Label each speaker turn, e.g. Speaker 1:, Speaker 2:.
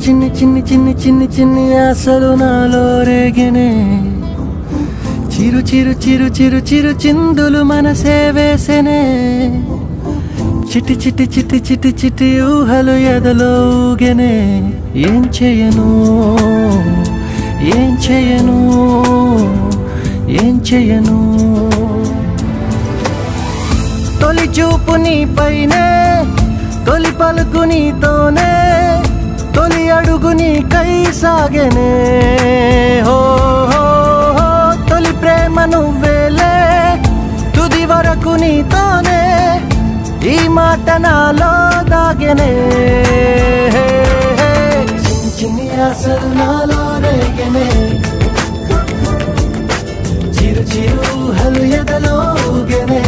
Speaker 1: చిన్ని చిన్ని చిన్ని చిన్ని చిన్ని ఆశలు నాలో రేగినే చిరు చిరు చిరు చిరు చిరు చిందులు మనసే వేసెనే చిటి చిటి చిటి చిటి చిటి ఊహలు ఎదలో ఊగెనే ఏం చేయను ఏం చేయను ఏం చేయను తొలి చూపు నీపైనే తొలి పలుకు నీతోనే తొలి అడుగు నీకై సాగెనే హో హో హో తొలి ప్రేమ నువ్వేలే తుది వరకు నీతోనే ఈ మాట నాలో దాగెనే చిన్ని చిన్ని ఆశలు నాలో రేగెనే చిరు చిరు ఊహలు ఎదలో ఊగెనే